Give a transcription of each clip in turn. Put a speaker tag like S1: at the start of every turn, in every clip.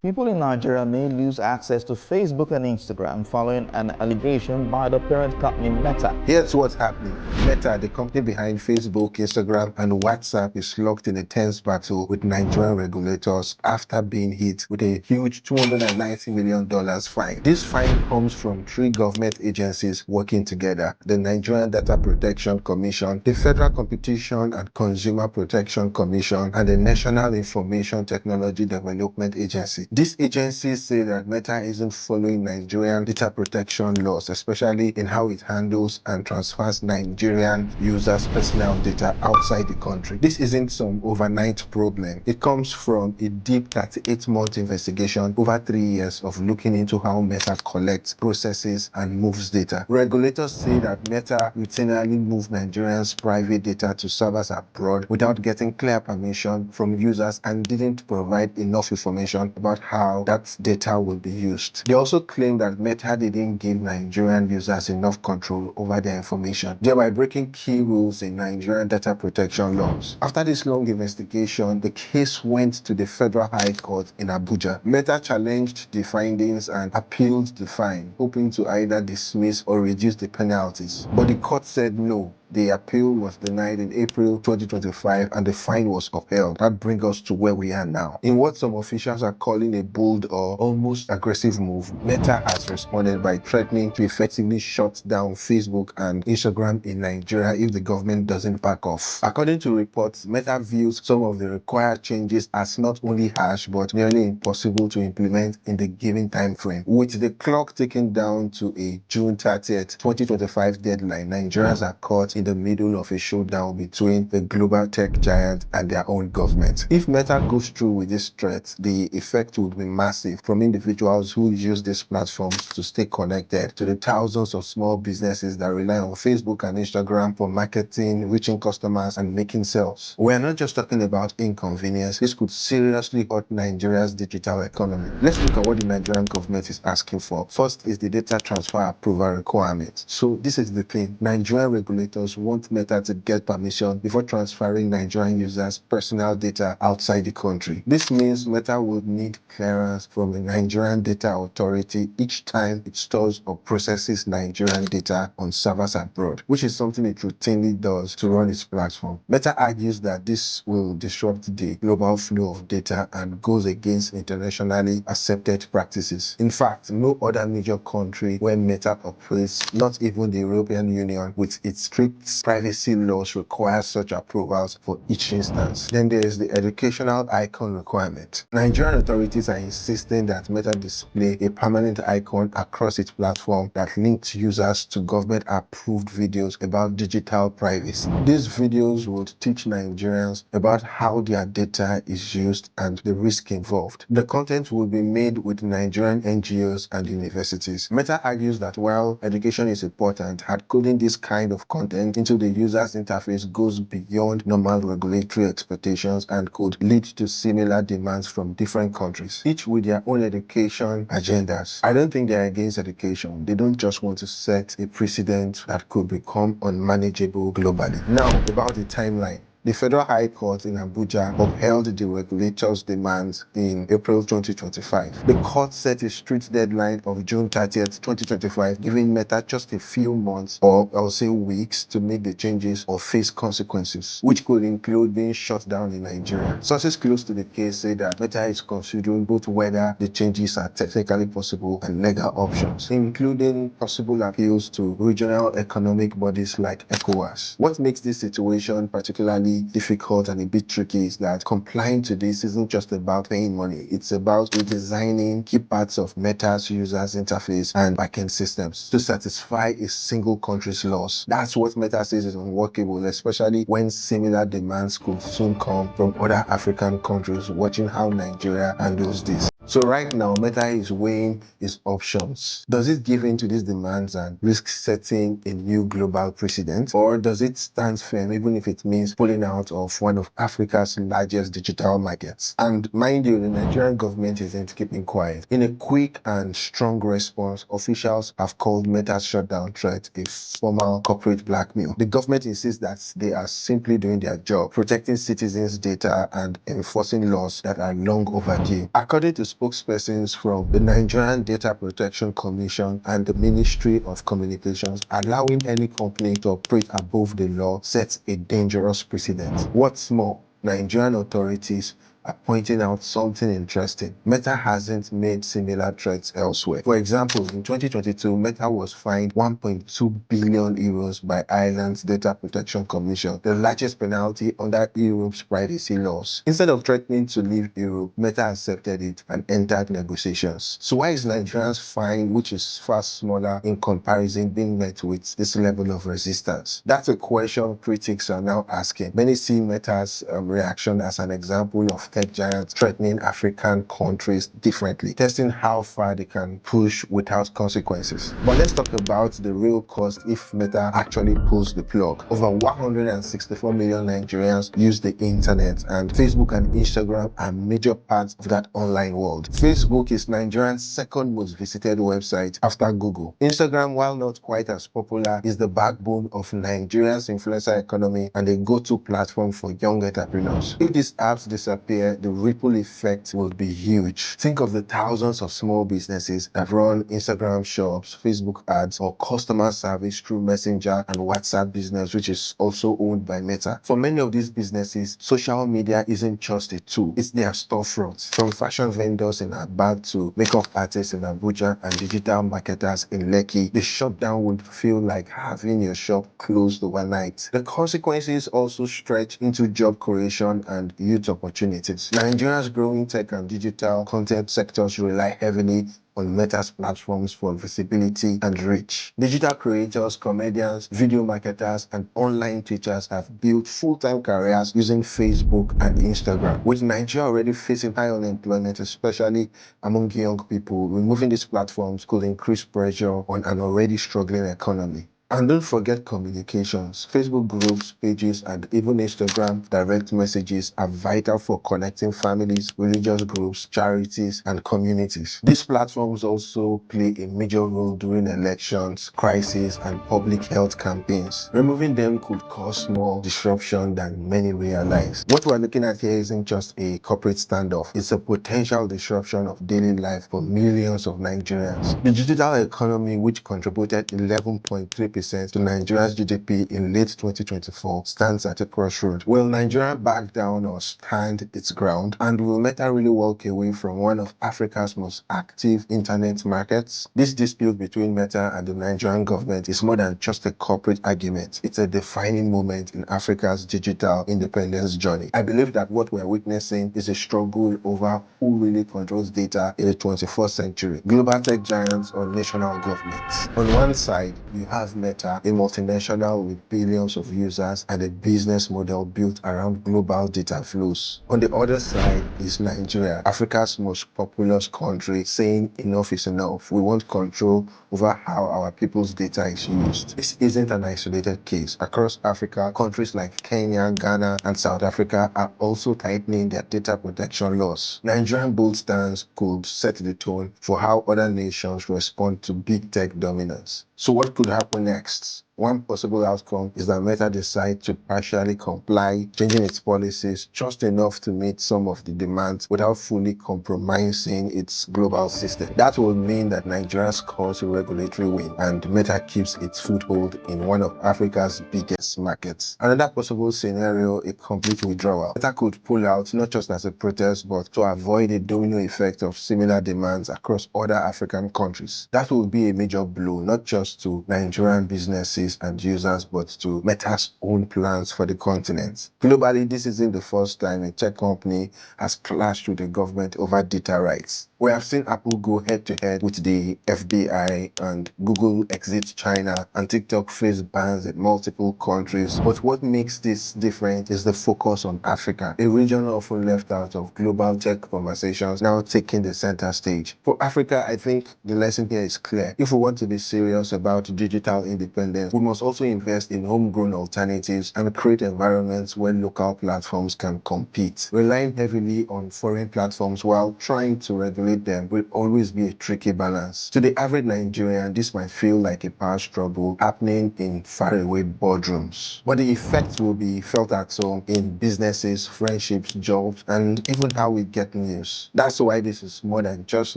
S1: People in Nigeria may lose access to Facebook and Instagram following an allegation by the parent company Meta.
S2: Here's what's happening. Meta, the company behind Facebook, Instagram, and WhatsApp, is locked in a tense battle with Nigerian regulators after being hit with a huge $290 million fine. This fine comes from three government agencies working together: the Nigerian Data Protection Commission, the Federal Competition and Consumer Protection Commission, and the National Information Technology Development Agency. These agencies say that Meta isn't following Nigerian data protection laws, especially in how it handles and transfers Nigerian users' personal data outside the country. This isn't some overnight problem. It comes from a deep 38-month investigation over 3 years of looking into how Meta collects, processes, and moves data. Regulators say that Meta routinely moves Nigerians' private data to servers abroad without getting clear permission from users and didn't provide enough information about how that data will be used. They also claim that Meta didn't give Nigerian users enough control over their information, thereby breaking key rules in Nigerian data protection laws. After this long investigation, the case went to the Federal High Court in Abuja. Meta challenged the findings and appealed the fine, hoping to either dismiss or reduce the penalties. But the court said no. The appeal was denied in April 2025 and the fine was upheld. That brings us to where we are now. In what some officials are calling a bold or almost aggressive move, Meta has responded by threatening to effectively shut down Facebook and Instagram in Nigeria if the government doesn't back off. According to reports, Meta views some of the required changes as not only harsh but nearly impossible to implement in the given time frame. With the clock ticking down to a June 30th, 2025 deadline, Nigerians are caught in the middle of a showdown between the global tech giant and their own government. If Meta goes through with this threat, the effect would be massive, from individuals who use these platforms to stay connected to the thousands of small businesses that rely on Facebook and Instagram for marketing, reaching customers, and making sales. We're not just talking about inconvenience. This could seriously hurt Nigeria's digital economy. Let's look at what the Nigerian government is asking for. First is the data transfer approval requirement. So this is the thing. Nigerian regulators want Meta to get permission before transferring Nigerian users' personal data outside the country. This means Meta would need clearance from the Nigerian Data Authority each time it stores or processes Nigerian data on servers abroad, which is something it routinely does to run its platform. Meta argues that this will disrupt the global flow of data and goes against internationally accepted practices. In fact, no other major country where Meta operates, not even the European Union with its strict privacy laws, requires such approvals for each instance. Then there is the educational icon requirement. Nigerian authorities are insisting that Meta display a permanent icon across its platform that links users to government-approved videos about digital privacy. These videos would teach Nigerians about how their data is used and the risk involved. The content will be made with Nigerian NGOs and universities. Meta argues that while education is important, hard-coding this kind of content into the user's interface goes beyond normal regulatory expectations and could lead to similar demands from different countries, each with their own education agendas. I don't think they're against education. They don't just want to set a precedent that could become unmanageable globally. Now, about the timeline. The Federal High Court in Abuja upheld the regulators' demands in April 2025. The court set a strict deadline of June 30th, 2025, giving Meta just a few months, or I'll say weeks, to make the changes or face consequences, which could include being shut down in Nigeria. Sources close to the case say that Meta is considering both whether the changes are technically possible and legal options, including possible appeals to regional economic bodies like ECOWAS. What makes this situation particularly difficult and a bit tricky is that complying to this isn't just about paying money. It's about redesigning key parts of Meta's users interface and backend systems to satisfy a single country's laws. That's what Meta says is unworkable, especially when similar demands could soon come from other African countries watching how Nigeria handles this. So right now, Meta is weighing its options. Does it give in to these demands and risk setting a new global precedent? Or does it stand firm even if it means pulling out of one of Africa's largest digital markets? And mind you, the Nigerian government isn't keeping quiet. In a quick and strong response, officials have called Meta's shutdown threat a formal corporate blackmail. The government insists that they are simply doing their job, protecting citizens' data and enforcing laws that are long overdue. According to spokespersons from the Nigerian Data Protection Commission and the Ministry of Communications, allowing any company to operate above the law sets a dangerous precedent. What's more, Nigerian authorities are pointing out something interesting. Meta hasn't made similar threats elsewhere. For example, in 2022, Meta was fined 1.2 billion euros by Ireland's Data Protection Commission, the largest penalty under Europe's privacy laws. Instead of threatening to leave Europe, Meta accepted it and entered negotiations. So why is Nigeria's fine, which is far smaller in comparison, being met with this level of resistance? That's a question critics are now asking. Many see Meta's reaction as an example of tech giants threatening African countries differently, testing how far they can push without consequences. But let's talk about the real cost if Meta actually pulls the plug. Over 164 million Nigerians use the internet, and Facebook and Instagram are major parts of that online world. Facebook is Nigeria's second most visited website after Google. Instagram, while not quite as popular, is the backbone of Nigeria's influencer economy and a go-to platform for young entrepreneurs. If these apps disappear, the ripple effect will be huge. Think of the thousands of small businesses that run Instagram shops, Facebook ads, or customer service through Messenger and WhatsApp Business, which is also owned by Meta. For many of these businesses, social media isn't just a tool, it's their storefront. From fashion vendors in Aba to makeup artists in Abuja and digital marketers in Lekki, the shutdown would feel like having your shop closed overnight. The consequences also stretch into job creation and youth opportunities. Nigeria's growing tech and digital content sectors rely heavily on Meta's platforms for visibility and reach. Digital creators, comedians, video marketers, and online teachers have built full-time careers using Facebook and Instagram. With Nigeria already facing high unemployment, especially among young people, removing these platforms could increase pressure on an already struggling economy. And don't forget communications. Facebook groups, pages, and even Instagram direct messages are vital for connecting families, religious groups, charities, and communities. These platforms also play a major role during elections, crises, and public health campaigns. Removing them could cause more disruption than many realize. What we're looking at here isn't just a corporate standoff, it's a potential disruption of daily life for millions of Nigerians. The digital economy, which contributed 11.3% to Nigeria's GDP in late 2024, stands at a crossroad. Will Nigeria back down or stand its ground? And will Meta really walk away from one of Africa's most active internet markets? This dispute between Meta and the Nigerian government is more than just a corporate argument. It's a defining moment in Africa's digital independence journey. I believe that what we're witnessing is a struggle over who really controls data in the 21st century: global tech giants or national governments. On one side, you have Meta, a multinational with billions of users and a business model built around global data flows. On the other side is Nigeria, Africa's most populous country, saying enough is enough. We want control over how our people's data is used. This isn't an isolated case. Across Africa, countries like Kenya, Ghana, and South Africa are also tightening their data protection laws. Nigerian bold stance could set the tone for how other nations respond to big tech dominance. So what could happen next? One possible outcome is that Meta decides to partially comply, changing its policies just enough to meet some of the demands without fully compromising its global system. That would mean that Nigeria scores a regulatory win and Meta keeps its foothold in one of Africa's biggest markets. Another possible scenario, a complete withdrawal. Meta could pull out not just as a protest, but to avoid a domino effect of similar demands across other African countries. That would be a major blow, not just to Nigerian businesses and users, but to Meta's own plans for the continent. Globally, this isn't the first time a tech company has clashed with the government over data rights. We have seen Apple go head-to-head with the FBI, and Google exit China, and TikTok face bans in multiple countries. But what makes this different is the focus on Africa, a region often left out of global tech conversations, now taking the center stage. For Africa, I think the lesson here is clear. If we want to be serious about digital independence, we must also invest in homegrown alternatives and create environments where local platforms can compete. Relying heavily on foreign platforms while trying to regulate them will always be a tricky balance. To the average Nigerian, this might feel like a power struggle happening in faraway boardrooms, but the effects will be felt at home in businesses, friendships, jobs, and even how we get news. That's why this is more than just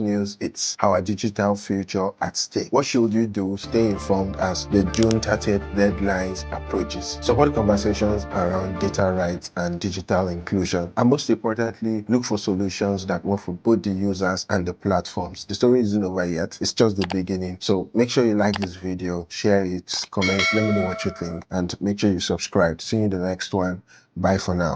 S2: news, it's our digital future at stake. What should you do? Stay informed as the June 30th deadlines approaches. Support conversations around data rights and digital inclusion. And most importantly, look for solutions that work for both the users and the platforms. The story isn't over yet, it's just the beginning. So make sure you like this video, share it, comment, let me know what you think, and make sure you subscribe. See you in the next one. Bye for now.